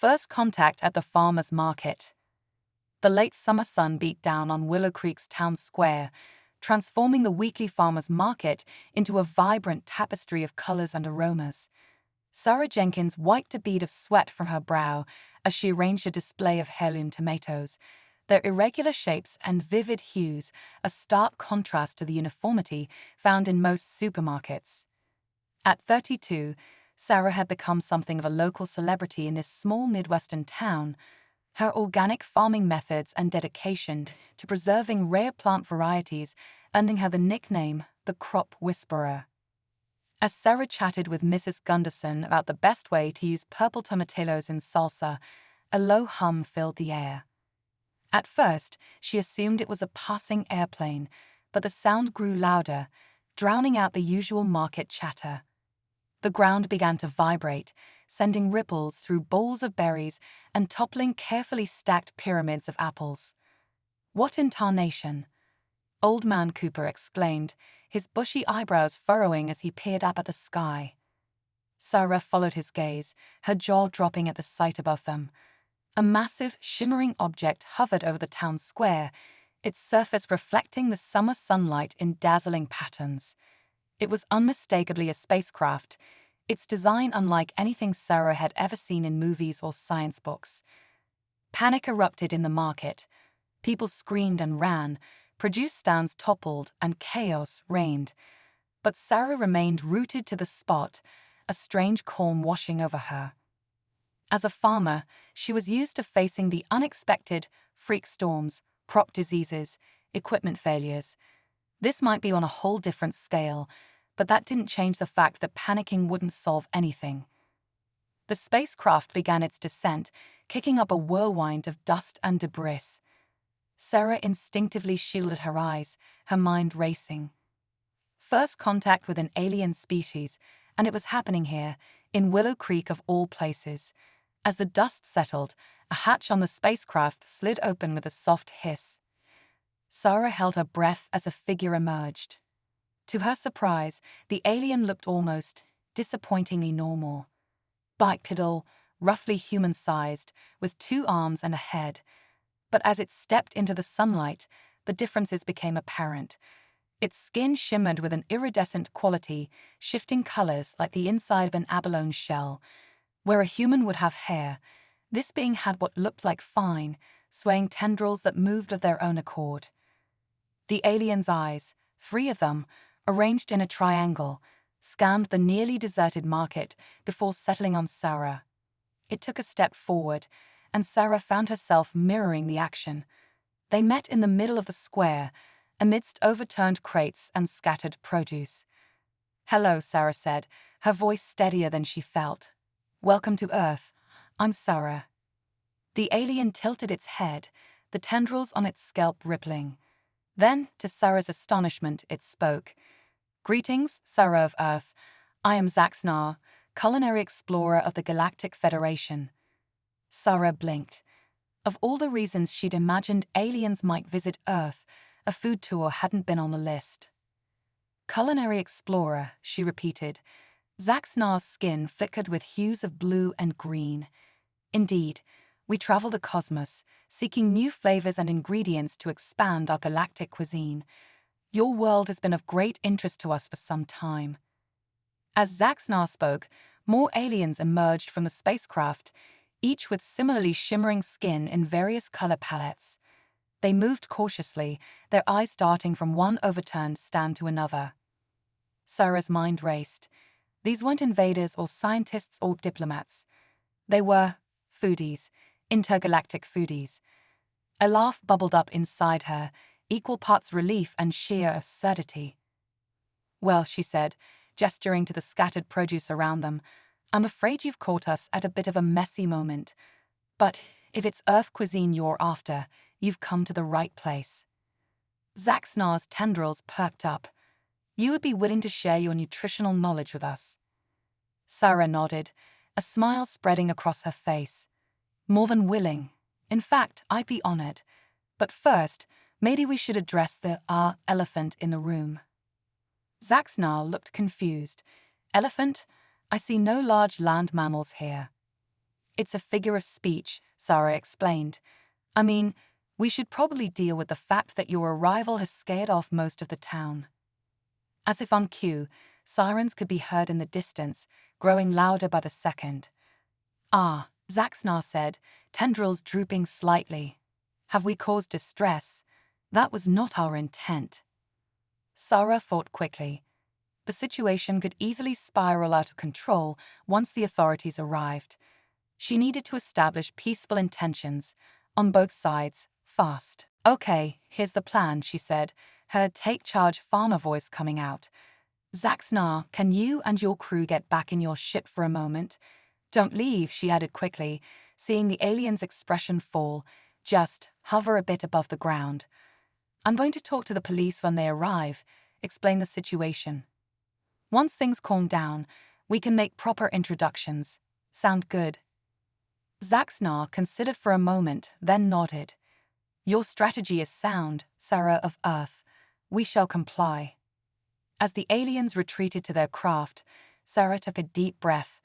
First contact at the farmer's market. The late summer sun beat down on Willow Creek's town square, transforming the weekly farmer's market into a vibrant tapestry of colors and aromas. Sarah Jenkins wiped a bead of sweat from her brow as she arranged a display of heirloom tomatoes, their irregular shapes and vivid hues a stark contrast to the uniformity found in most supermarkets. At 32, Sarah had become something of a local celebrity in this small Midwestern town, her organic farming methods and dedication to preserving rare plant varieties earning her the nickname the Crop Whisperer. As Sarah chatted with Mrs. Gunderson about the best way to use purple tomatillos in salsa, a low hum filled the air. At first, she assumed it was a passing airplane, but the sound grew louder, drowning out the usual market chatter. The ground began to vibrate, sending ripples through bowls of berries and toppling carefully stacked pyramids of apples. "What in tarnation?" Old Man Cooper exclaimed, his bushy eyebrows furrowing as he peered up at the sky. Sarah followed his gaze, her jaw dropping at the sight above them. A massive, shimmering object hovered over the town square, its surface reflecting the summer sunlight in dazzling patterns. It was unmistakably a spacecraft, its design unlike anything Sarah had ever seen in movies or science books. Panic erupted in the market. People screamed and ran, produce stands toppled, and chaos reigned. But Sarah remained rooted to the spot, a strange calm washing over her. As a farmer, she was used to facing the unexpected, freak storms, crop diseases, equipment failures. This might be on a whole different scale, but that didn't change the fact that panicking wouldn't solve anything. The spacecraft began its descent, kicking up a whirlwind of dust and debris. Sarah instinctively shielded her eyes, her mind racing. First contact with an alien species, and it was happening here, in Willow Creek of all places. As the dust settled, a hatch on the spacecraft slid open with a soft hiss. Sarah held her breath as a figure emerged. To her surprise, the alien looked almost disappointingly normal. Bipedal, roughly human-sized, with 2 arms and a head. But as it stepped into the sunlight, the differences became apparent. Its skin shimmered with an iridescent quality, shifting colors like the inside of an abalone shell. Where a human would have hair, this being had what looked like fine, swaying tendrils that moved of their own accord. The alien's eyes, 3 of them, arranged in a triangle, scanned the nearly deserted market before settling on Sarah. It took a step forward, and Sarah found herself mirroring the action. They met in the middle of the square, amidst overturned crates and scattered produce. "Hello," Sarah said, her voice steadier than she felt. "Welcome to Earth. I'm Sarah." The alien tilted its head, the tendrils on its scalp rippling. Then, to Sarah's astonishment, it spoke. "Greetings, Sarah of Earth. I am Zaxnar, culinary explorer of the Galactic Federation." Sarah blinked. Of all the reasons she'd imagined aliens might visit Earth, a food tour hadn't been on the list. "Culinary explorer," she repeated. Zaxnar's skin flickered with hues of blue and green. "Indeed, we travel the cosmos, seeking new flavors and ingredients to expand our galactic cuisine. Your world has been of great interest to us for some time." As Zaxnar spoke, more aliens emerged from the spacecraft, each with similarly shimmering skin in various color palettes. They moved cautiously, their eyes darting from one overturned stand to another. Sarah's mind raced. These weren't invaders or scientists or diplomats. They were foodies, intergalactic foodies. A laugh bubbled up inside her, equal parts relief and sheer absurdity. "Well," she said, gesturing to the scattered produce around them, "I'm afraid you've caught us at a bit of a messy moment. But if it's Earth cuisine you're after, you've come to the right place." Zaxnar's tendrils perked up. "You would be willing to share your nutritional knowledge with us?" Sarah nodded, a smile spreading across her face. "More than willing. In fact, I'd be honored. But first, maybe we should address the elephant in the room." Zaxnar looked confused. "Elephant? I see no large land mammals here." It's a figure of speech, Sarah explained. I mean, we should probably deal with the fact that your arrival has scared off most of the town. As if on cue, sirens could be heard in the distance, growing louder by the second. Ah, Zaxnar said, tendrils drooping slightly. Have we caused distress? That was not our intent. Sarah thought quickly. The situation could easily spiral out of control once the authorities arrived. She needed to establish peaceful intentions, on both sides, fast. Okay, here's the plan, she said, her take-charge farmer voice coming out. Zaxnar, can you and your crew get back in your ship for a moment? Don't leave, she added quickly, seeing the alien's expression fall. Just hover a bit above the ground. I'm going to talk to the police when they arrive, explain the situation. Once things calm down, we can make proper introductions. Sound good? Zaxnar considered for a moment, then nodded. Your strategy is sound, Sarah of Earth. We shall comply. As the aliens retreated to their craft, Sarah took a deep breath.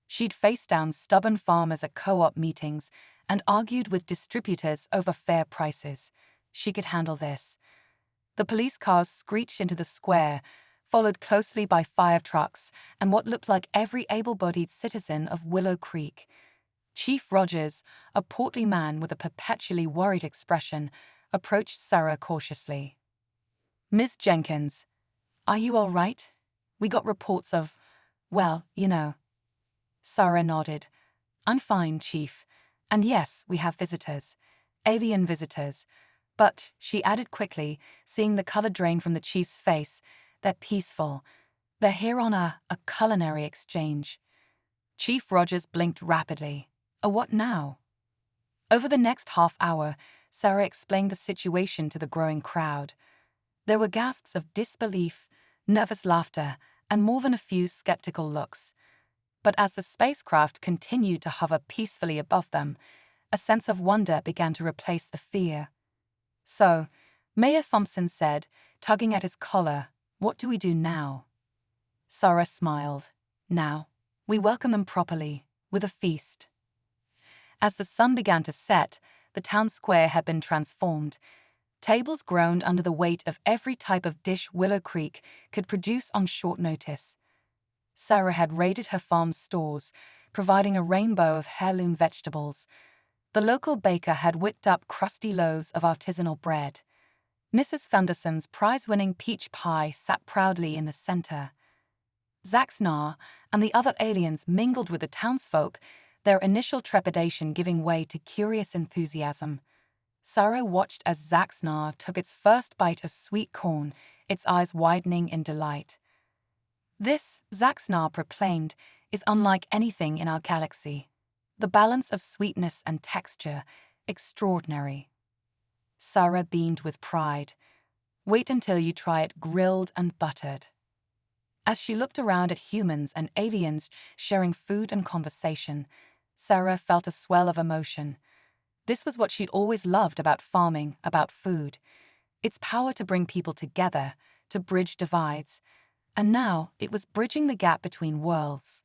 She'd faced down stubborn farmers at co-op meetings and argued with distributors over fair prices. She could handle this. The police cars screeched into the square, followed closely by fire trucks and what looked like every able-bodied citizen of Willow Creek. Chief Rogers, a portly man with a perpetually worried expression, approached Sarah cautiously. Miss Jenkins, are you all right? We got reports of, well, you know. Sarah nodded. I'm fine, Chief. And yes, we have visitors. Alien visitors. But, she added quickly, seeing the color drain from the Chief's face, they're peaceful. They're here on a culinary exchange. Chief Rogers blinked rapidly. A what now? Over the next half hour, Sarah explained the situation to the growing crowd. There were gasps of disbelief, nervous laughter, and more than a few skeptical looks. But as the spacecraft continued to hover peacefully above them, a sense of wonder began to replace the fear. So, Mayor Thompson said, tugging at his collar, what do we do now? Sarah smiled. Now, we welcome them properly, with a feast. As the sun began to set, the town square had been transformed. Tables groaned under the weight of every type of dish Willow Creek could produce on short notice. Sarah had raided her farm's stores, providing a rainbow of heirloom vegetables. The local baker had whipped up crusty loaves of artisanal bread. Mrs. Fenderson's prize-winning peach pie sat proudly in the center. Zaxnar and the other aliens mingled with the townsfolk, their initial trepidation giving way to curious enthusiasm. Sarah watched as Zaxnar took its first bite of sweet corn, its eyes widening in delight. This, Zaxnar proclaimed, is unlike anything in our galaxy. The balance of sweetness and texture, extraordinary. Sarah beamed with pride. Wait until you try it grilled and buttered. As she looked around at humans and aliens sharing food and conversation, Sarah felt a swell of emotion. This was what she'd always loved about farming, about food. Its power to bring people together, to bridge divides. And now it was bridging the gap between worlds.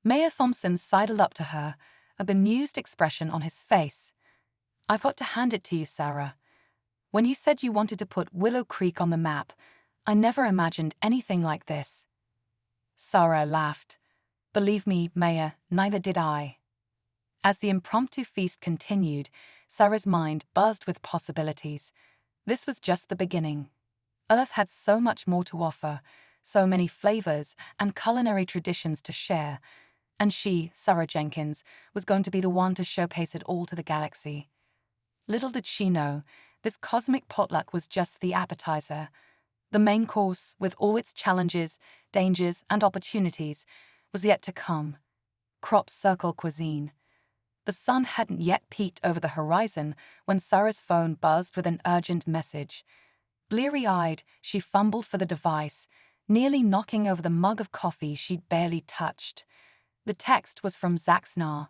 Mayor Thompson sidled up to her, a bemused expression on his face. I've got to hand it to you, Sarah. When you said you wanted to put Willow Creek on the map, I never imagined anything like this. Sarah laughed. Believe me, Mayor, neither did I. As the impromptu feast continued, Sarah's mind buzzed with possibilities. This was just the beginning. Earth had so much more to offer, so many flavors and culinary traditions to share, and she, Sarah Jenkins, was going to be the one to showcase it all to the galaxy. Little did she know, this cosmic potluck was just the appetizer. The main course, with all its challenges, dangers, and opportunities, was yet to come. Crop circle cuisine. The sun hadn't yet peeked over the horizon when Sarah's phone buzzed with an urgent message. Bleary-eyed, she fumbled for the device, nearly knocking over the mug of coffee she'd barely touched. The text was from Zaxnar.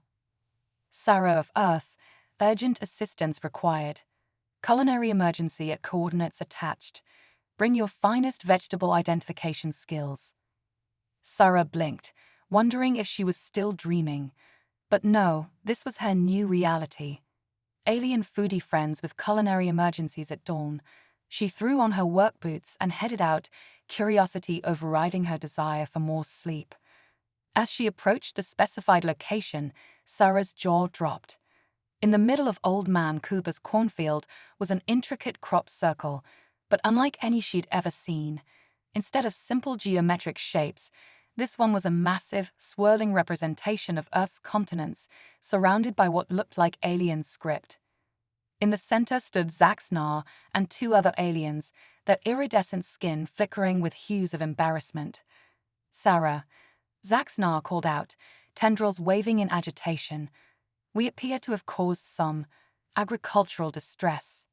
Sarah of Earth, urgent assistance required. Culinary emergency at coordinates attached. Bring your finest vegetable identification skills. Sarah blinked, wondering if she was still dreaming. But no, this was her new reality. Alien foodie friends with culinary emergencies at dawn. She threw on her work boots and headed out, curiosity overriding her desire for more sleep. As she approached the specified location, Sarah's jaw dropped. In the middle of Old Man Cooper's cornfield was an intricate crop circle, but unlike any she'd ever seen. Instead of simple geometric shapes, this one was a massive, swirling representation of Earth's continents, surrounded by what looked like alien script. In the center stood Zaxnar and two other aliens, their iridescent skin flickering with hues of embarrassment. "Sarah," Zaxnar called out, tendrils waving in agitation. "We appear to have caused some agricultural distress."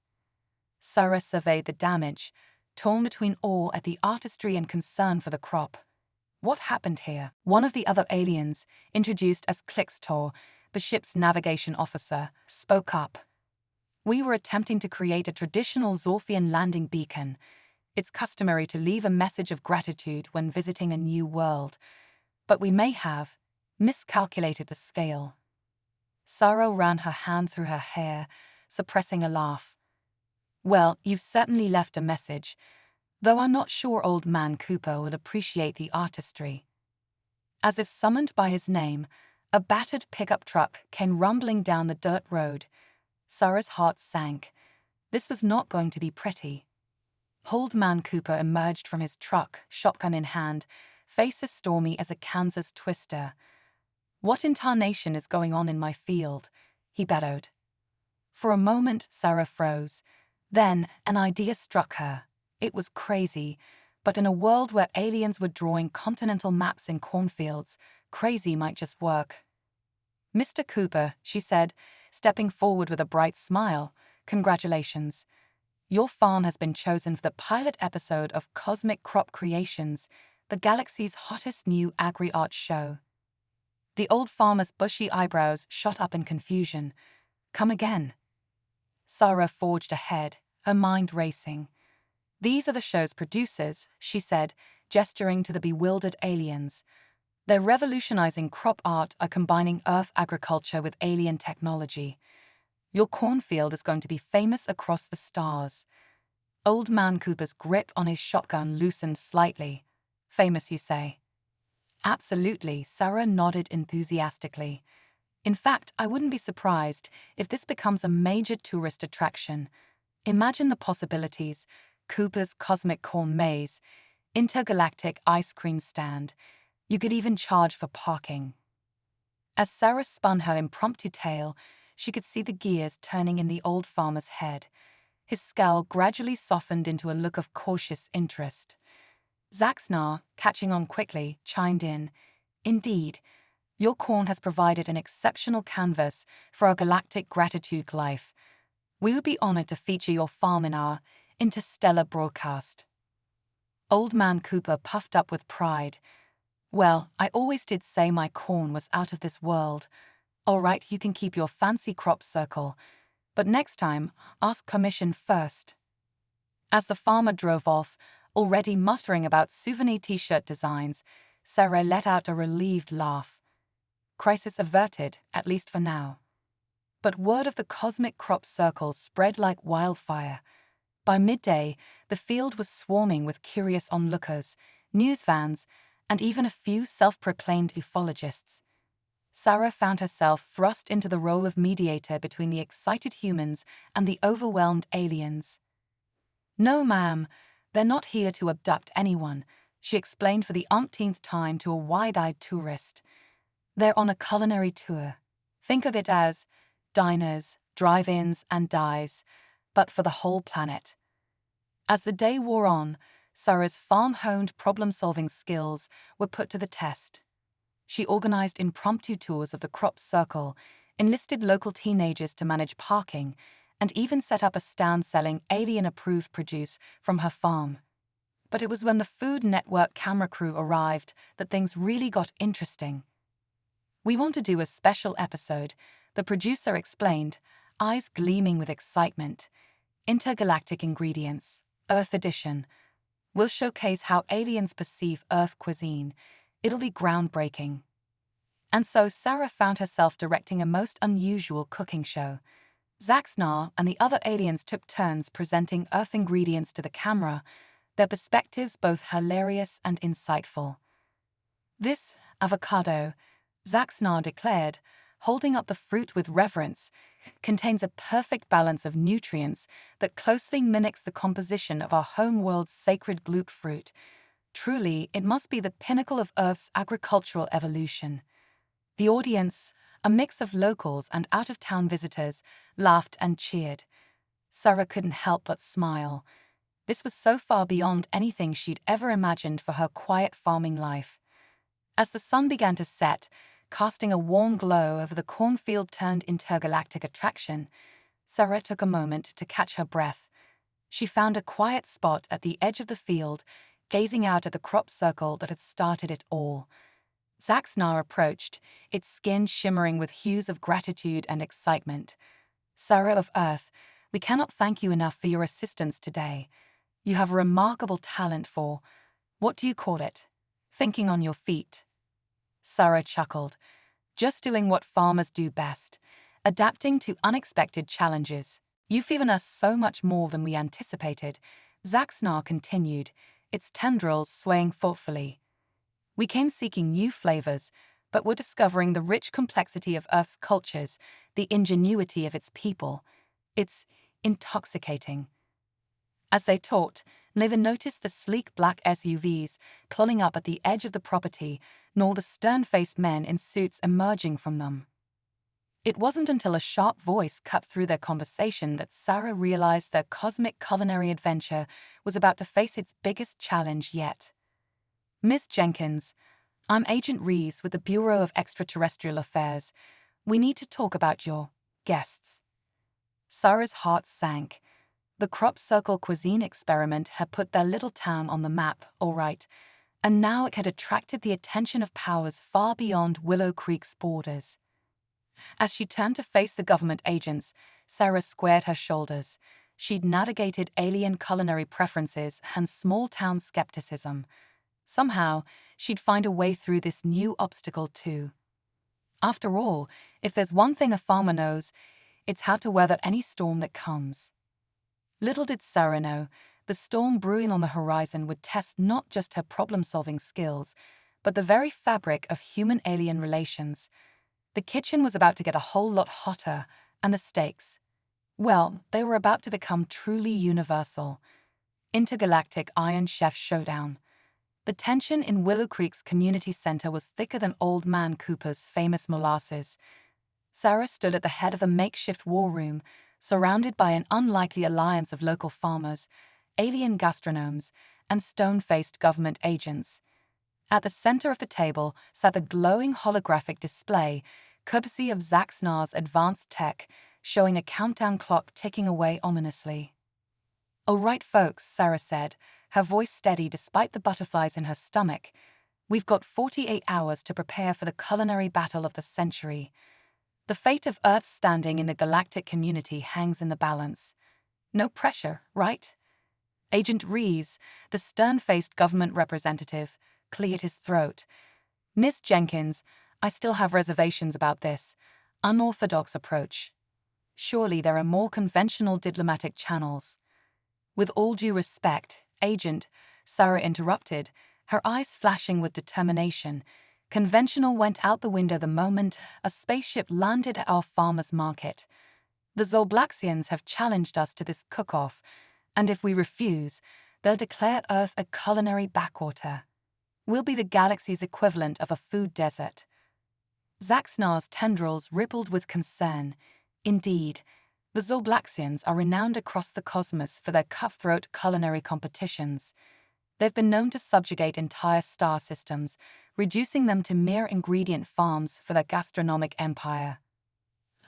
Sarah surveyed the damage, torn between awe at the artistry and concern for the crop. "What happened here?" One of the other aliens, introduced as Klixtor, the ship's navigation officer, spoke up. "We were attempting to create a traditional Zorfian landing beacon. It's customary to leave a message of gratitude when visiting a new world, but we may have miscalculated the scale." Sarah ran her hand through her hair, suppressing a laugh. "Well, you've certainly left a message, though I'm not sure Old Man Cooper would appreciate the artistry." As if summoned by his name, a battered pickup truck came rumbling down the dirt road. Sarah's heart sank. This was not going to be pretty. Old Man Cooper emerged from his truck, shotgun in hand, face as stormy as a Kansas twister. "What in tarnation is going on in my field?" he bellowed. For a moment, Sarah froze. Then, an idea struck her. It was crazy, but in a world where aliens were drawing continental maps in cornfields, crazy might just work. "Mr. Cooper," she said, stepping forward with a bright smile, "congratulations. Your farm has been chosen for the pilot episode of Cosmic Crop Creations, the galaxy's hottest new agri-art show." The old farmer's bushy eyebrows shot up in confusion. "Come again." Sarah forged ahead, her mind racing. "These are the show's producers," she said, gesturing to the bewildered aliens. "They're revolutionizing crop art by combining Earth agriculture with alien technology. Your cornfield is going to be famous across the stars." Old Man Cooper's grip on his shotgun loosened slightly. "Famous, you say?" "Absolutely," Sarah nodded enthusiastically. "In fact, I wouldn't be surprised if this becomes a major tourist attraction. Imagine the possibilities: Cooper's Cosmic Corn Maze, Intergalactic ice cream stand. You could even charge for parking." As Sarah spun her impromptu tale, she could see the gears turning in the old farmer's head. His scowl gradually softened into a look of cautious interest. Zaxnar, catching on quickly, chimed in. "Indeed, your corn has provided an exceptional canvas for our galactic gratitude life. We would be honored to feature your farm in our interstellar broadcast." Old Man Cooper puffed up with pride. "Well, I always did say my corn was out of this world. All right, you can keep your fancy crop circle, but next time, ask permission first." As the farmer drove off, already muttering about souvenir t-shirt designs, Sarah let out a relieved laugh. Crisis averted, at least for now. But word of the cosmic crop circle spread like wildfire. By midday, the field was swarming with curious onlookers, news vans, and even a few self-proclaimed ufologists. Sarah found herself thrust into the role of mediator between the excited humans and the overwhelmed aliens. "No, ma'am, they're not here to abduct anyone," she explained for the umpteenth time to a wide-eyed tourist. "They're on a culinary tour. Think of it as diners, drive-ins, and dives, but for the whole planet." As the day wore on, Sarah's farm-honed problem-solving skills were put to the test. She organized impromptu tours of the crop circle, enlisted local teenagers to manage parking, and even set up a stand selling alien-approved produce from her farm. But it was when the Food Network camera crew arrived that things really got interesting. "We want to do a special episode," the producer explained, eyes gleaming with excitement. "Intergalactic ingredients, Earth edition. We'll showcase how aliens perceive Earth cuisine. It'll be groundbreaking." And so Sarah found herself directing a most unusual cooking show. Zaxnar and the other aliens took turns presenting Earth ingredients to the camera, their perspectives both hilarious and insightful. "This avocado," Zaxnar declared, holding up the fruit with reverence, "contains a perfect balance of nutrients that closely mimics the composition of our homeworld's sacred glute fruit. Truly, it must be the pinnacle of Earth's agricultural evolution." The audience, a mix of locals and out-of-town visitors, laughed and cheered. Sarah couldn't help but smile. This was so far beyond anything she'd ever imagined for her quiet farming life. As the sun began to set, casting a warm glow over the cornfield-turned-intergalactic attraction, Sarah took a moment to catch her breath. She found a quiet spot at the edge of the field, gazing out at the crop circle that had started it all. Zaxnar approached, its skin shimmering with hues of gratitude and excitement. "Sarah of Earth, we cannot thank you enough for your assistance today. You have a remarkable talent for, what do you call it? Thinking on your feet." Sarah chuckled. "Just doing what farmers do best, adapting to unexpected challenges. You've given us so much more than we anticipated," Zaxnar continued, its tendrils swaying thoughtfully. "We came seeking new flavors, but we're discovering the rich complexity of Earth's cultures, the ingenuity of its people. It's intoxicating." As they talked, neither noticed the sleek black SUVs pulling up at the edge of the property, nor the stern-faced men in suits emerging from them. It wasn't until a sharp voice cut through their conversation that Sarah realized their cosmic culinary adventure was about to face its biggest challenge yet. "Miss Jenkins, I'm Agent Reeves with the Bureau of Extraterrestrial Affairs. We need to talk about your guests." Sarah's heart sank. The crop circle cuisine experiment had put their little town on the map, all right, and now it had attracted the attention of powers far beyond Willow Creek's borders. As she turned to face the government agents, Sarah squared her shoulders. She'd navigated alien culinary preferences and small-town skepticism. Somehow, she'd find a way through this new obstacle too. After all, if there's one thing a farmer knows, it's how to weather any storm that comes. Little did Sarah know, the storm brewing on the horizon would test not just her problem-solving skills, but the very fabric of human-alien relations. The kitchen was about to get a whole lot hotter, and the stakes, well, they were about to become truly universal. Intergalactic Iron Chef Showdown. The tension in Willow Creek's community center was thicker than Old Man Cooper's famous molasses. Sarah stood at the head of a makeshift war room, surrounded by an unlikely alliance of local farmers, alien gastronomes, and stone-faced government agents. At the center of the table sat a glowing holographic display, courtesy of Zaxnar's advanced tech, showing a countdown clock ticking away ominously. "All right, folks," Sarah said, her voice steady despite the butterflies in her stomach. "We've got 48 hours to prepare for the culinary battle of the century. The fate of Earth's standing in the galactic community hangs in the balance. No pressure, right?" Agent Reeves, the stern-faced government representative, cleared his throat. "Miss Jenkins, I still have reservations about this unorthodox approach. Surely there are more conventional diplomatic channels." "With all due respect, Agent," Sarah interrupted, her eyes flashing with determination, "conventional went out the window the moment a spaceship landed at our farmers' market. The Zolblaxians have challenged us to this cook-off, and if we refuse, they'll declare Earth a culinary backwater. We'll be the galaxy's equivalent of a food desert." Zaxnar's tendrils rippled with concern. Indeed, the Zolblaxians are renowned across the cosmos for their cutthroat culinary competitions. They've been known to subjugate entire star systems, reducing them to mere ingredient farms for their gastronomic empire.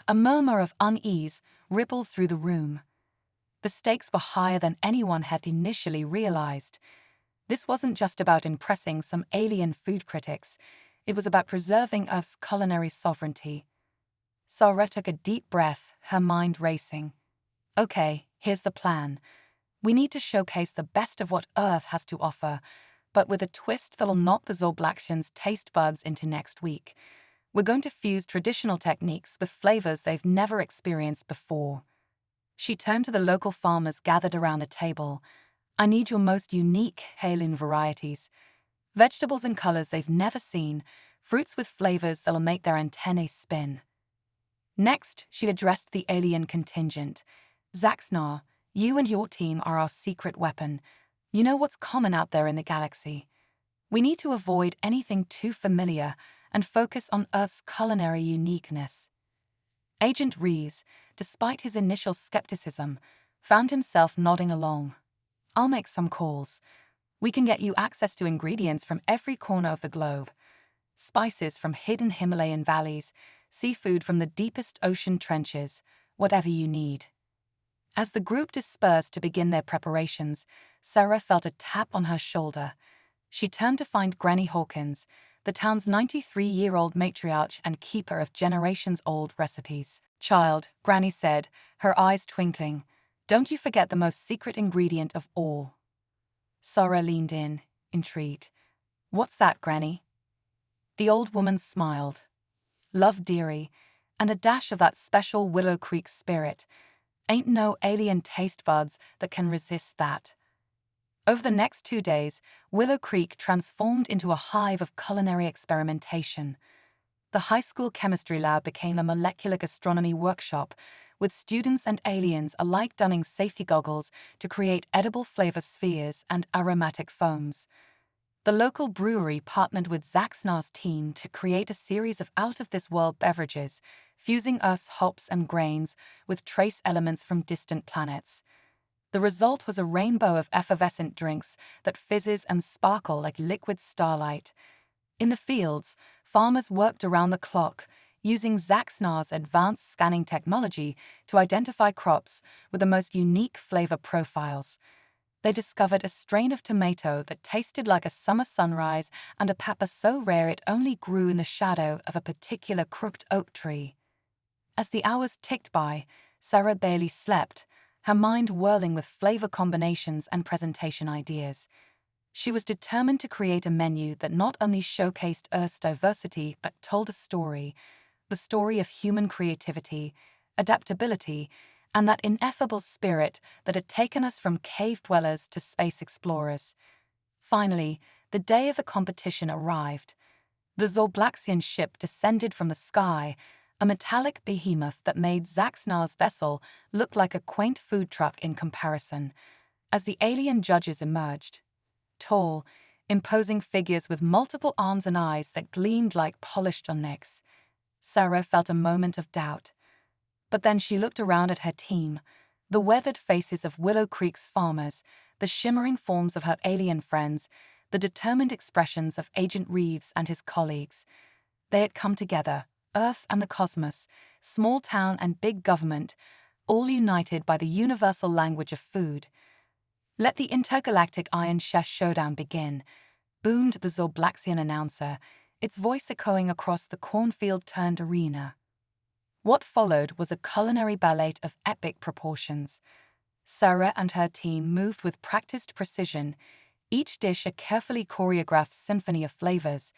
A murmur of unease rippled through the room. The stakes were higher than anyone had initially realized. This wasn't just about impressing some alien food critics, it was about preserving Earth's culinary sovereignty. Sarah took a deep breath, her mind racing. "Okay, here's the plan. We need to showcase the best of what Earth has to offer, but with a twist that'll knock the Zolblaxians' taste buds into next week. We're going to fuse traditional techniques with flavors they've never experienced before. She turned to the local farmers gathered around the table. I need your most unique alien varieties. Vegetables in colors they've never seen, fruits with flavors that'll make their antennae spin. Next, she addressed the alien contingent. Zaxnar, you and your team are our secret weapon. You know what's common out there in the galaxy. We need to avoid anything too familiar and focus on Earth's culinary uniqueness. Agent Reeves, despite his initial skepticism, found himself nodding along. I'll make some calls. We can get you access to ingredients from every corner of the globe. Spices from hidden Himalayan valleys, seafood from the deepest ocean trenches, whatever you need. As the group dispersed to begin their preparations, Sarah felt a tap on her shoulder. She turned to find Granny Hawkins, the town's 93-year-old matriarch and keeper of generations-old recipes. "Child," Granny said, her eyes twinkling, "don't you forget the most secret ingredient of all." Sarah leaned in, intrigued. "What's that, Granny?" The old woman smiled. "Love, dearie, and a dash of that special Willow Creek spirit. Ain't no alien taste buds that can resist that." Over the next 2 days, Willow Creek transformed into a hive of culinary experimentation. The high school chemistry lab became a molecular gastronomy workshop, with students and aliens alike donning safety goggles to create edible flavor spheres and aromatic foams. The local brewery partnered with Zaxnar's team to create a series of out-of-this-world beverages, fusing Earth's hops and grains with trace elements from distant planets. The result was a rainbow of effervescent drinks that fizzes and sparkle like liquid starlight. In the fields, farmers worked around the clock, using Zaxnar's advanced scanning technology to identify crops with the most unique flavor profiles. They discovered a strain of tomato that tasted like a summer sunrise and a pepper so rare it only grew in the shadow of a particular crooked oak tree. As the hours ticked by, Sarah barely slept, her mind whirling with flavor combinations and presentation ideas. She was determined to create a menu that not only showcased Earth's diversity but told a story, the story of human creativity, adaptability, and that ineffable spirit that had taken us from cave dwellers to space explorers. Finally, the day of the competition arrived. The Zorblaxian ship descended from the sky, a metallic behemoth that made Zaxnar's vessel look like a quaint food truck in comparison. As the alien judges emerged, tall, imposing figures with multiple arms and eyes that gleamed like polished onyx, Sarah felt a moment of doubt. But then she looked around at her team, the weathered faces of Willow Creek's farmers, the shimmering forms of her alien friends, the determined expressions of Agent Reeves and his colleagues. They had come together, Earth and the cosmos, small town and big government, all united by the universal language of food. "Let the Intergalactic Iron Chef Showdown begin," boomed the Zorblaxian announcer, its voice echoing across the cornfield-turned arena. What followed was a culinary ballet of epic proportions. Sarah and her team moved with practiced precision, each dish a carefully choreographed symphony of flavors.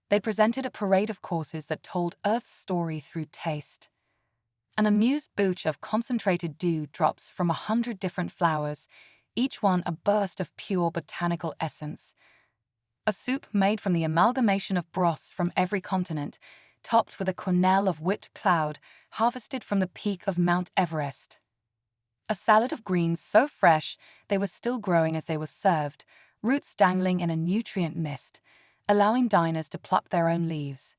They presented a parade of courses that told Earth's story through taste. An amuse-bouche of concentrated dew drops from 100 different flowers, each one a burst of pure botanical essence. A soup made from the amalgamation of broths from every continent, topped with a quenelle of whipped cloud harvested from the peak of Mount Everest. A salad of greens so fresh they were still growing as they were served, roots dangling in a nutrient mist, allowing diners to pluck their own leaves.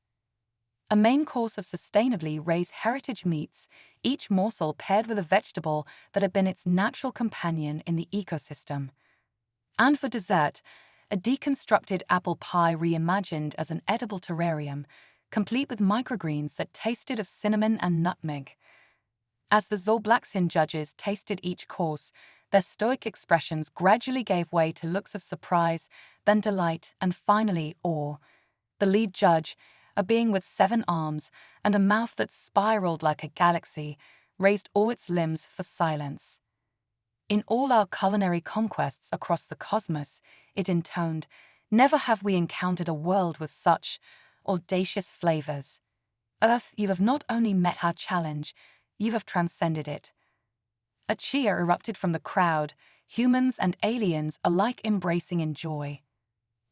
A main course of sustainably raised heritage meats, each morsel paired with a vegetable that had been its natural companion in the ecosystem. And for dessert, a deconstructed apple pie reimagined as an edible terrarium, complete with microgreens that tasted of cinnamon and nutmeg. As the Zorblaxian judges tasted each course, their stoic expressions gradually gave way to looks of surprise, then delight, and finally awe. The lead judge, a being with 7 arms and a mouth that spiraled like a galaxy, raised all its limbs for silence. "In all our culinary conquests across the cosmos," it intoned, "never have we encountered a world with such audacious flavors." Earth, you have not only met our challenge, you have transcended it. A cheer erupted from the crowd, humans and aliens alike embracing in joy.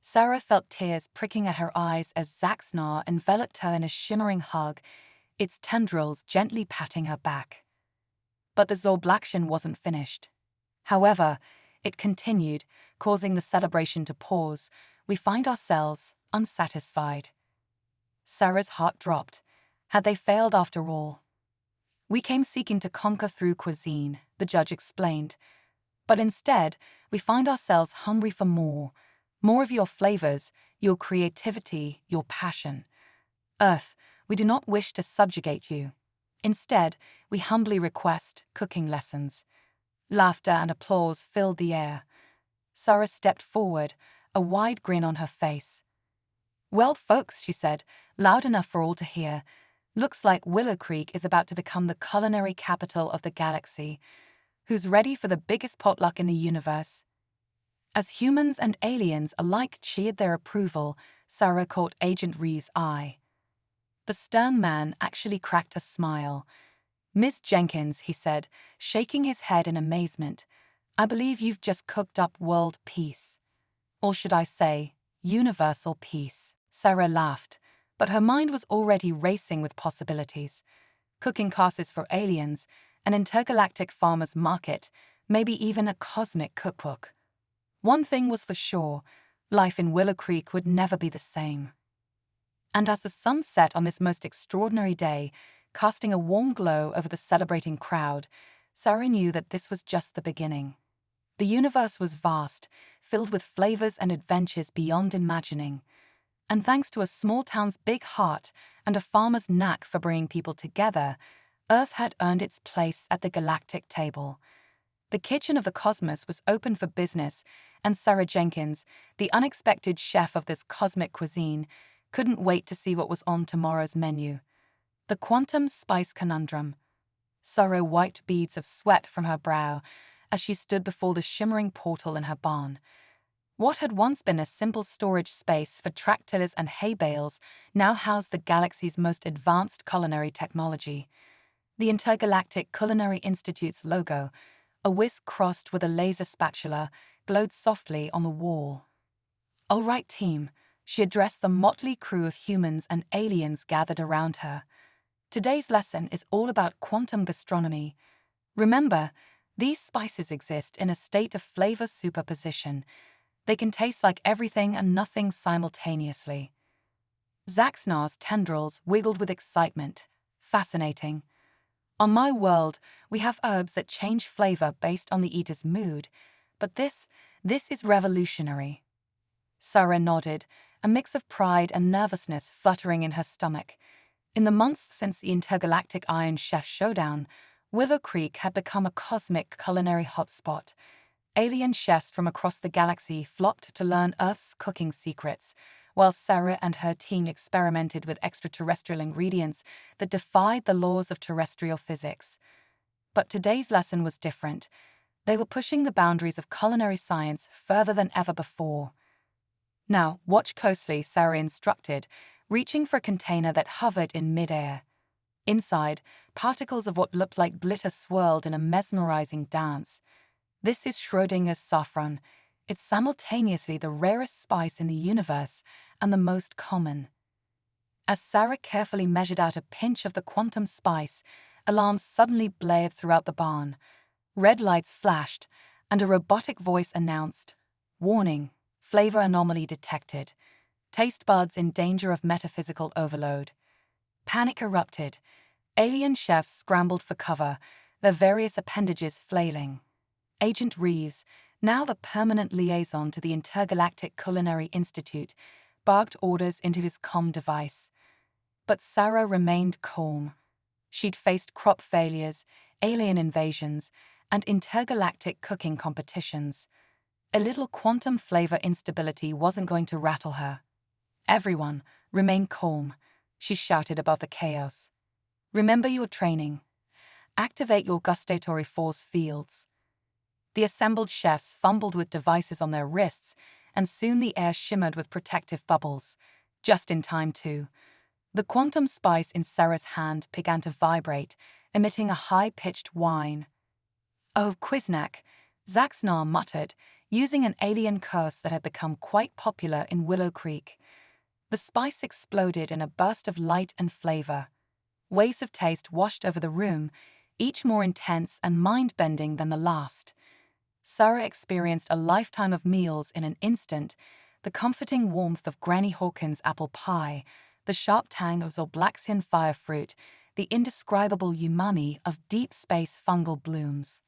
Sarah felt tears pricking at her eyes as Zaxnar enveloped her in a shimmering hug, its tendrils gently patting her back. But the Zorblaction wasn't finished. However, it continued, causing the celebration to pause. We find ourselves unsatisfied. Sarah's heart dropped. Had they failed after all? We came seeking to conquer through cuisine, the judge explained. But instead, we find ourselves hungry for more. More of your flavors, your creativity, your passion. Earth, we do not wish to subjugate you. Instead, we humbly request cooking lessons. Laughter and applause filled the air. Sarah stepped forward, a wide grin on her face. "Well, folks," she said, loud enough for all to hear, "looks like Willow Creek is about to become the culinary capital of the galaxy. Who's ready for the biggest potluck in the universe?" As humans and aliens alike cheered their approval, Sarah caught Agent Reeves' eye. The stern man actually cracked a smile. "Miss Jenkins," he said, shaking his head in amazement, "I believe you've just cooked up world peace. Or should I say, universal peace." Sarah laughed, but her mind was already racing with possibilities. Cooking classes for aliens, an intergalactic farmer's market, maybe even a cosmic cookbook. One thing was for sure, life in Willow Creek would never be the same. And as the sun set on this most extraordinary day, casting a warm glow over the celebrating crowd, Sarah knew that this was just the beginning. The universe was vast, filled with flavors and adventures beyond imagining. And thanks to a small town's big heart and a farmer's knack for bringing people together, Earth had earned its place at the galactic table. The kitchen of the cosmos was open for business, and Sarah Jenkins, the unexpected chef of this cosmic cuisine, couldn't wait to see what was on tomorrow's menu. The quantum spice conundrum. Sarah wiped beads of sweat from her brow as she stood before the shimmering portal in her barn. What had once been a simple storage space for tractors and hay bales now housed the galaxy's most advanced culinary technology. The Intergalactic Culinary Institute's logo, a whisk crossed with a laser spatula, glowed softly on the wall. "All right, team," she addressed the motley crew of humans and aliens gathered around her. "Today's lesson is all about quantum gastronomy. Remember, these spices exist in a state of flavor superposition. They can taste like everything and nothing simultaneously." Zaxnar's tendrils wiggled with excitement. "Fascinating. On my world, we have herbs that change flavor based on the eater's mood, but this is revolutionary." Sarah nodded, a mix of pride and nervousness fluttering in her stomach. In the months since the Intergalactic Iron Chef showdown, Willow Creek had become a cosmic culinary hotspot. Alien chefs from across the galaxy flocked to learn Earth's cooking secrets, while Sarah and her team experimented with extraterrestrial ingredients that defied the laws of terrestrial physics. But today's lesson was different. They were pushing the boundaries of culinary science further than ever before. "Now, watch closely," Sarah instructed, reaching for a container that hovered in midair. Inside, particles of what looked like glitter swirled in a mesmerizing dance. "This is Schrödinger's saffron. It's simultaneously the rarest spice in the universe and the most common." As Sarah carefully measured out a pinch of the quantum spice, alarms suddenly blared throughout the barn. Red lights flashed, and a robotic voice announced, "Warning, flavor anomaly detected. Taste buds in danger of metaphysical overload." Panic erupted. Alien chefs scrambled for cover, their various appendages flailing. Agent Reeves, now the permanent liaison to the Intergalactic Culinary Institute, barked orders into his comm device. But Sarah remained calm. She'd faced crop failures, alien invasions, and intergalactic cooking competitions. A little quantum flavor instability wasn't going to rattle her. "Everyone, remain calm," she shouted above the chaos. "Remember your training. Activate your gustatory force fields." The assembled chefs fumbled with devices on their wrists, and soon the air shimmered with protective bubbles. Just in time, too. The quantum spice in Sarah's hand began to vibrate, emitting a high-pitched whine. "Oh, Quiznak," Zaxnar muttered, using an alien curse that had become quite popular in Willow Creek. The spice exploded in a burst of light and flavor. Waves of taste washed over the room, each more intense and mind-bending than the last. Sarah experienced a lifetime of meals in an instant, the comforting warmth of Granny Hawkins' apple pie, the sharp tang of Zolblaxian fire fruit, the indescribable umami of deep space fungal blooms.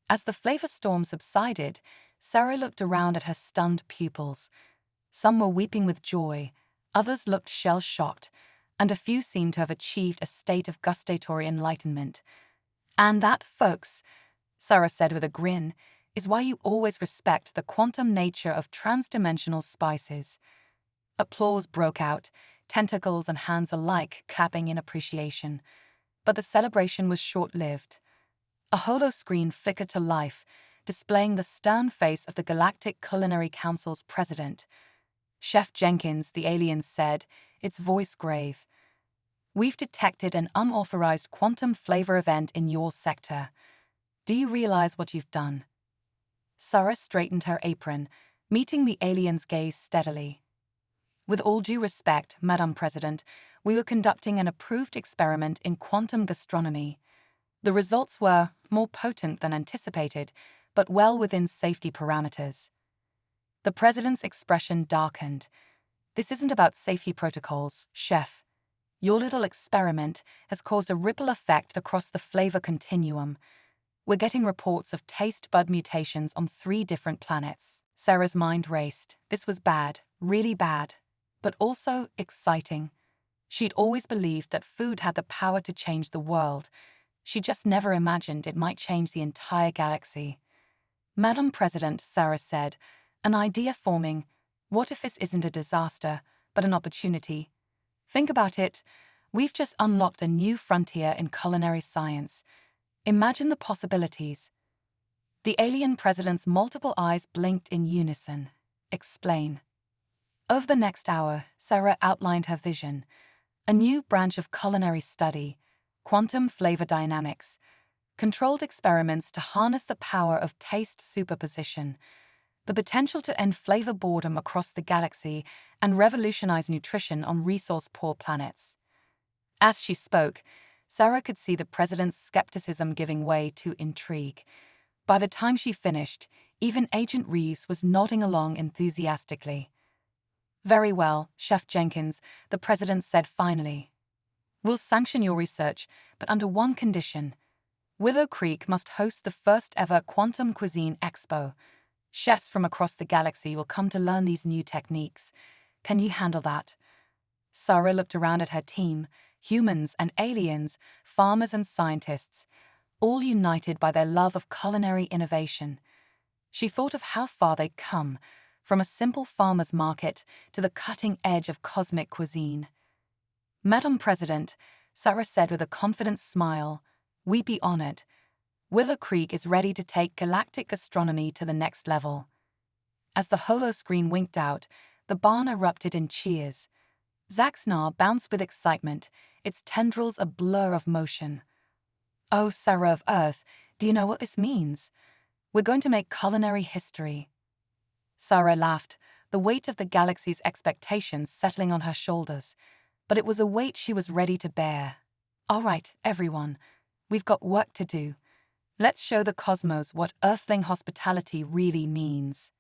As the flavor storm subsided, Sarah looked around at her stunned pupils. Some were weeping with joy, others looked shell-shocked, and a few seemed to have achieved a state of gustatory enlightenment. "And that, folks," Sarah said with a grin, "is why you always respect the quantum nature of transdimensional spices." Applause broke out, tentacles and hands alike clapping in appreciation. But the celebration was short-lived. A holoscreen flickered to life, displaying the stern face of the Galactic Culinary Council's president. "Chef Jenkins," the alien said, its voice grave, "we've detected an unauthorized quantum flavor event in your sector. Do you realize what you've done?" Sarah straightened her apron, meeting the alien's gaze steadily. "With all due respect, Madam President, we were conducting an approved experiment in quantum gastronomy. The results were more potent than anticipated, but well within safety parameters." The president's expression darkened. "This isn't about safety protocols, Chef. Your little experiment has caused a ripple effect across the flavor continuum. We're getting reports of taste bud mutations on 3 different planets." Sarah's mind raced. This was bad, really bad, but also exciting. She'd always believed that food had the power to change the world. She just never imagined it might change the entire galaxy. "Madam President," Sarah said, "an idea forming. What if this isn't a disaster, but an opportunity? Think about it. We've just unlocked a new frontier in culinary science. Imagine the possibilities." The alien president's multiple eyes blinked in unison. "Explain." Over the next hour, Sarah outlined her vision. A new branch of culinary study, quantum flavor dynamics, controlled experiments to harness the power of taste superposition, the potential to end flavor boredom across the galaxy and revolutionize nutrition on resource-poor planets. As she spoke, Sarah could see the president's skepticism giving way to intrigue. By the time she finished, even Agent Reeves was nodding along enthusiastically. "Very well, Chef Jenkins," the president said finally. "We'll sanction your research, but under one condition. Willow Creek must host the first ever Quantum Cuisine Expo. Chefs from across the galaxy will come to learn these new techniques. Can you handle that?" Sarah looked around at her team, humans and aliens, farmers and scientists, all united by their love of culinary innovation. She thought of how far they'd come, from a simple farmer's market to the cutting edge of cosmic cuisine. "Madam President," Sarah said with a confident smile, "we'd be honored. Willow Creek is ready to take galactic gastronomy to the next level." As the holoscreen winked out, the barn erupted in cheers. Zaxnar bounced with excitement, its tendrils a blur of motion. "Oh, Sarah of Earth, do you know what this means? We're going to make culinary history." Sarah laughed, the weight of the galaxy's expectations settling on her shoulders. But it was a weight she was ready to bear. "All right, everyone, we've got work to do. Let's show the cosmos what Earthling hospitality really means."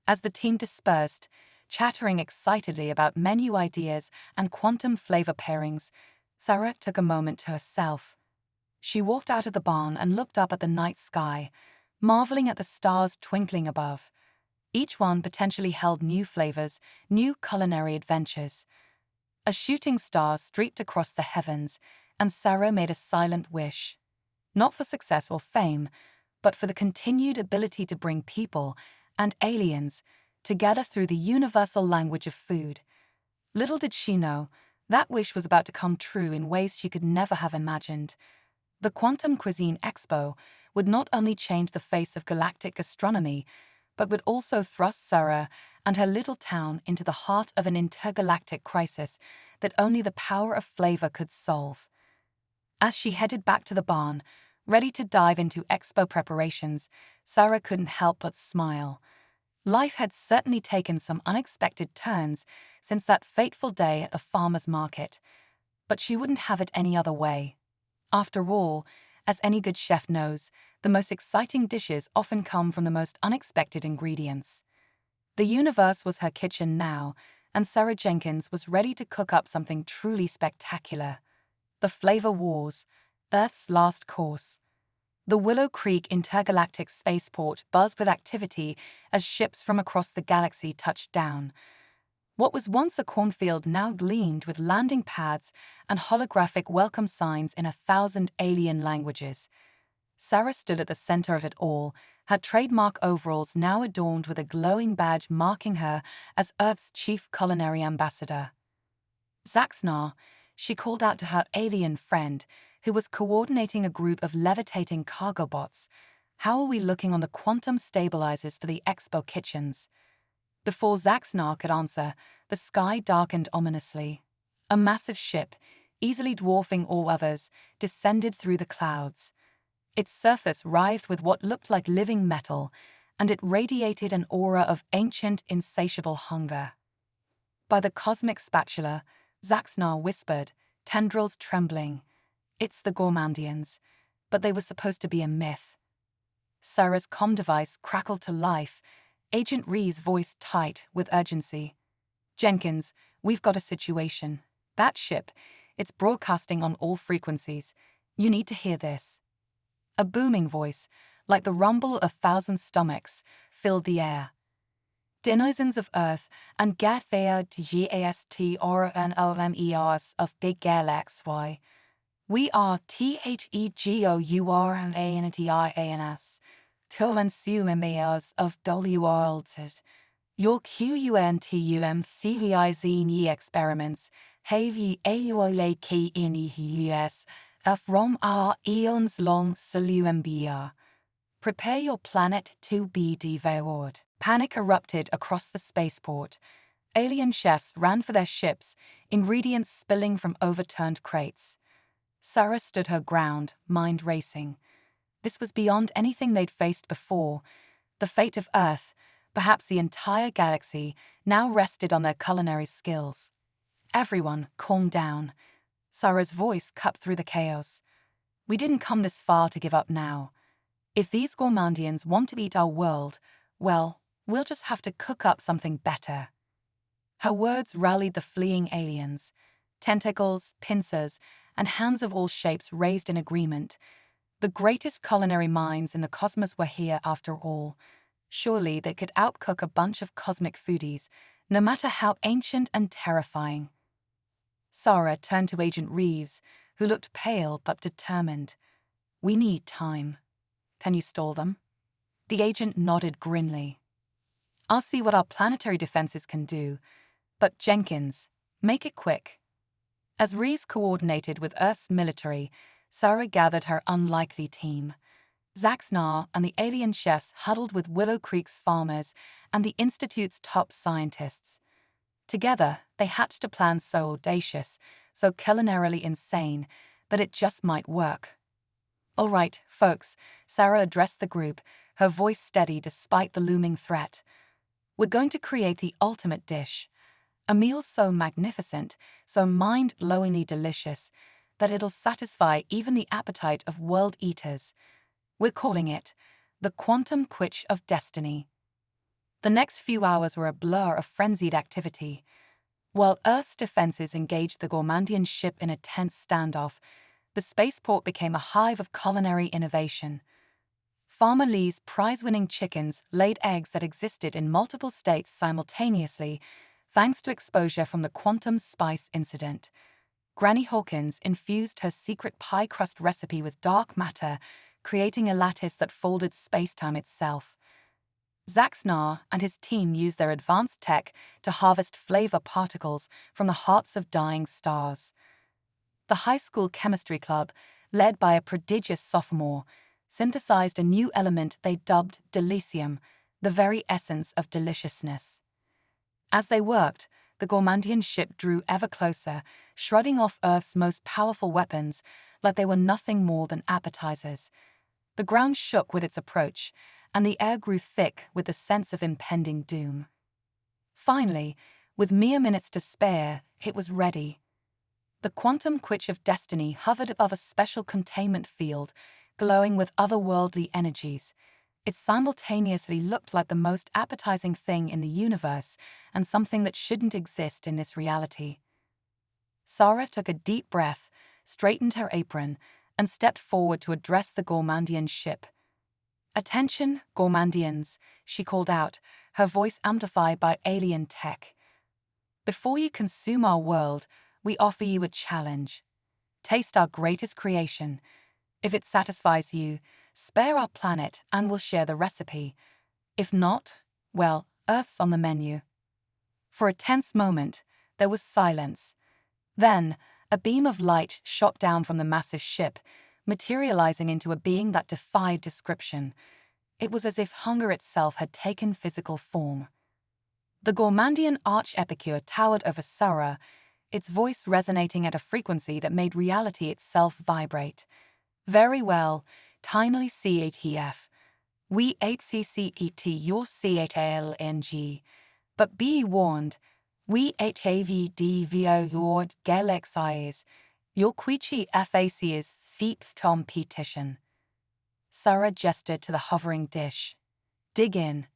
As the team dispersed, chattering excitedly about menu ideas and quantum flavor pairings, Sarah took a moment to herself. She walked out of the barn and looked up at the night sky, marveling at the stars twinkling above. Each one potentially held new flavors, new culinary adventures. A shooting star streaked across the heavens, and Sarah made a silent wish. Not for success or fame, but for the continued ability to bring people and aliens together through the universal language of food. Little did she know, that wish was about to come true in ways she could never have imagined. The Quantum Cuisine Expo would not only change the face of galactic gastronomy, but would also thrust Sarah and her little town into the heart of an intergalactic crisis that only the power of flavor could solve. As she headed back to the barn, ready to dive into expo preparations, Sarah couldn't help but smile. Life had certainly taken some unexpected turns since that fateful day at the farmer's market, but she wouldn't have it any other way. After all, as any good chef knows, the most exciting dishes often come from the most unexpected ingredients. The universe was her kitchen now, and Sarah Jenkins was ready to cook up something truly spectacular. The Flavor Wars, Earth's last course. The Willow Creek Intergalactic Spaceport buzzed with activity as ships from across the galaxy touched down. What was once a cornfield now gleamed with landing pads and holographic welcome signs in 1,000 alien languages. Sarah stood at the center of it all, her trademark overalls now adorned with a glowing badge marking her as Earth's chief culinary ambassador. Zaxnar, she called out to her alien friend, who was coordinating a group of levitating cargo bots. How are we looking on the quantum stabilizers for the expo kitchens? Before Zaxnar could answer, the sky darkened ominously. A massive ship, easily dwarfing all others, descended through the clouds. Its surface writhed with what looked like living metal, and it radiated an aura of ancient, insatiable hunger. By the cosmic spatula, Zaxnar whispered, tendrils trembling. It's the Gourmandians, but they were supposed to be a myth. Sarah's comm device crackled to life, Agent Ree's voice tight with urgency. Jenkins, we've got a situation. That ship, it's broadcasting on all frequencies. You need to hear this. A booming voice, like the rumble of 1,000 stomachs, filled the air. Denizens of Earth and Gathea Gastronomers of Big Galaxy. We are THEGOURNANTIANS, Tilvensumeas of WRLs. Your QUNTUMCVIZNE experiments have ye AUOLAKNEUS from our eons long Salumbia. Prepare your planet to be devoured. Panic erupted across the spaceport. Alien chefs ran for their ships, ingredients spilling from overturned crates. Sarah stood her ground, mind racing. This was beyond anything they'd faced before. The fate of Earth, perhaps the entire galaxy, now rested on their culinary skills. Everyone, calm down. Sarah's voice cut through the chaos. We didn't come this far to give up now. If these Gourmandians want to eat our world, well, we'll just have to cook up something better. Her words rallied the fleeing aliens. Tentacles, pincers, and hands of all shapes raised in agreement. The greatest culinary minds in the cosmos were here after all. Surely they could outcook a bunch of cosmic foodies, no matter how ancient and terrifying. Sarah turned to Agent Reeves, who looked pale but determined. We need time. Can you stall them? The agent nodded grimly. I'll see what our planetary defenses can do, but Jenkins, make it quick. As Reeves coordinated with Earth's military, Sarah gathered her unlikely team. Zaxnar and the alien chefs huddled with Willow Creek's farmers and the Institute's top scientists. Together, they hatched a plan so audacious, so culinarily insane, that it just might work. All right, folks, Sarah addressed the group, her voice steady despite the looming threat. We're going to create the ultimate dish. A meal so magnificent, so mind-blowingly delicious, that it'll satisfy even the appetite of world eaters. We're calling it the Quantum Quitch of Destiny. The next few hours were a blur of frenzied activity. While Earth's defenses engaged the Gourmandian ship in a tense standoff, the spaceport became a hive of culinary innovation. Farmer Lee's prize-winning chickens laid eggs that existed in multiple states simultaneously, thanks to exposure from the quantum spice incident. Granny Hawkins infused her secret pie crust recipe with dark matter, creating a lattice that folded space-time itself. Zaxnar and his team used their advanced tech to harvest flavor particles from the hearts of dying stars. The high school chemistry club, led by a prodigious sophomore, synthesized a new element they dubbed delicium, the very essence of deliciousness. As they worked, the Gormandian ship drew ever closer, shrugging off Earth's most powerful weapons like they were nothing more than appetizers. The ground shook with its approach, and the air grew thick with the sense of impending doom. Finally, with mere minutes to spare, it was ready. The quantum quitch of destiny hovered above a special containment field, glowing with otherworldly energies. It simultaneously looked like the most appetizing thing in the universe and something that shouldn't exist in this reality. Sarah took a deep breath, straightened her apron, and stepped forward to address the Gormandian ship. "Attention, Gormandians," she called out, her voice amplified by alien tech. "Before you consume our world, we offer you a challenge. Taste our greatest creation. If it satisfies you, spare our planet and we'll share the recipe. If not, well, Earth's on the menu." For a tense moment, there was silence. Then, a beam of light shot down from the massive ship, materializing into a being that defied description. It was as if hunger itself had taken physical form. The Gormandian arch-epicure towered over Sarah, its voice resonating at a frequency that made reality itself vibrate. "Very well, timely CATF. We 8CCET your CATLNG. But be warned, we 8AVDVO your galaxies. Your quichi FAC is thiep competition." Sarah gestured to the hovering dish. "Dig in."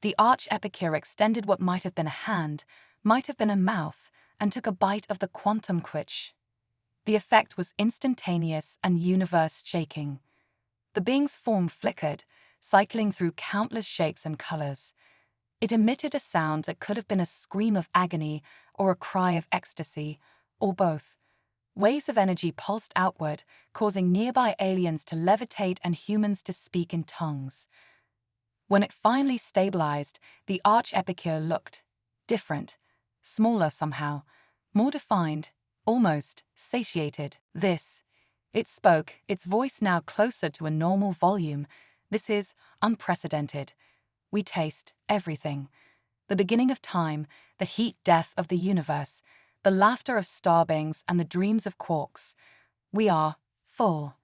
The arch-epicure extended what might have been a hand, might have been a mouth, and took a bite of the quantum quitch. The effect was instantaneous and universe-shaking. The being's form flickered, cycling through countless shapes and colors. It emitted a sound that could have been a scream of agony or a cry of ecstasy, or both. Waves of energy pulsed outward, causing nearby aliens to levitate and humans to speak in tongues. When it finally stabilized, the arch-epicure looked different, smaller somehow, more defined, almost satiated. It spoke, its voice now closer to a normal volume. "This is unprecedented. We taste everything. The beginning of time, the heat-death of the universe, the laughter of starbeings and the dreams of quarks. We are full."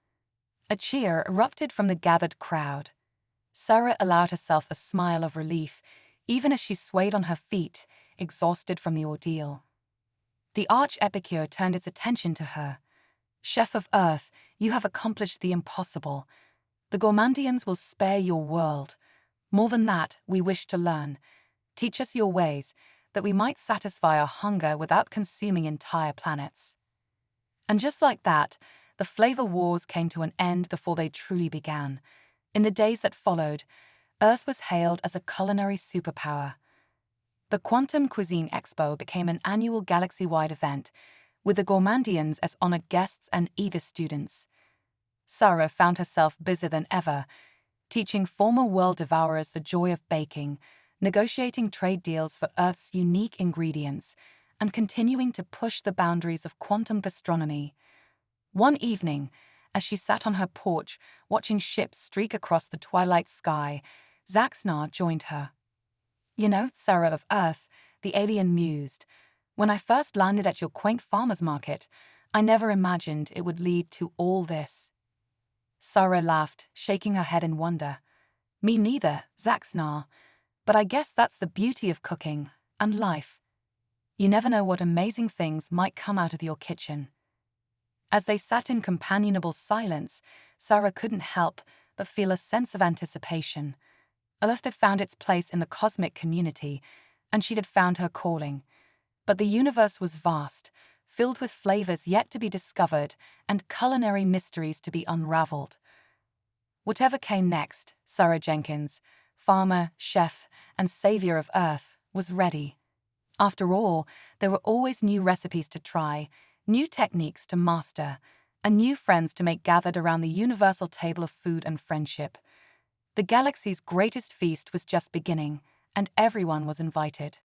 A cheer erupted from the gathered crowd. Sarah allowed herself a smile of relief, even as she swayed on her feet, exhausted from the ordeal. The arch-epicure turned its attention to her. "Chef of Earth, you have accomplished the impossible. The Gormandians will spare your world. More than that, we wish to learn. Teach us your ways, that we might satisfy our hunger without consuming entire planets." And just like that, the flavor wars came to an end before they truly began. In the days that followed, Earth was hailed as a culinary superpower. The Quantum Cuisine Expo became an annual galaxy-wide event, with the Gormandians as honored guests and eager students. Sarah found herself busier than ever, teaching former world devourers the joy of baking, negotiating trade deals for Earth's unique ingredients, and continuing to push the boundaries of quantum gastronomy. One evening, as she sat on her porch watching ships streak across the twilight sky, Zaxnar joined her. "You know, Sarah of Earth," the alien mused, "when I first landed at your quaint farmer's market, I never imagined it would lead to all this." Sarah laughed, shaking her head in wonder. "Me neither, Zaxnar. But I guess that's the beauty of cooking and life. You never know what amazing things might come out of your kitchen." As they sat in companionable silence, Sarah couldn't help but feel a sense of anticipation. Earth had found its place in the cosmic community, and she'd had found her calling. But the universe was vast, filled with flavors yet to be discovered and culinary mysteries to be unraveled. Whatever came next, Sarah Jenkins, farmer, chef, and savior of Earth, was ready. After all, there were always new recipes to try, new techniques to master, and new friends to make gathered around the universal table of food and friendship. The galaxy's greatest feast was just beginning, and everyone was invited.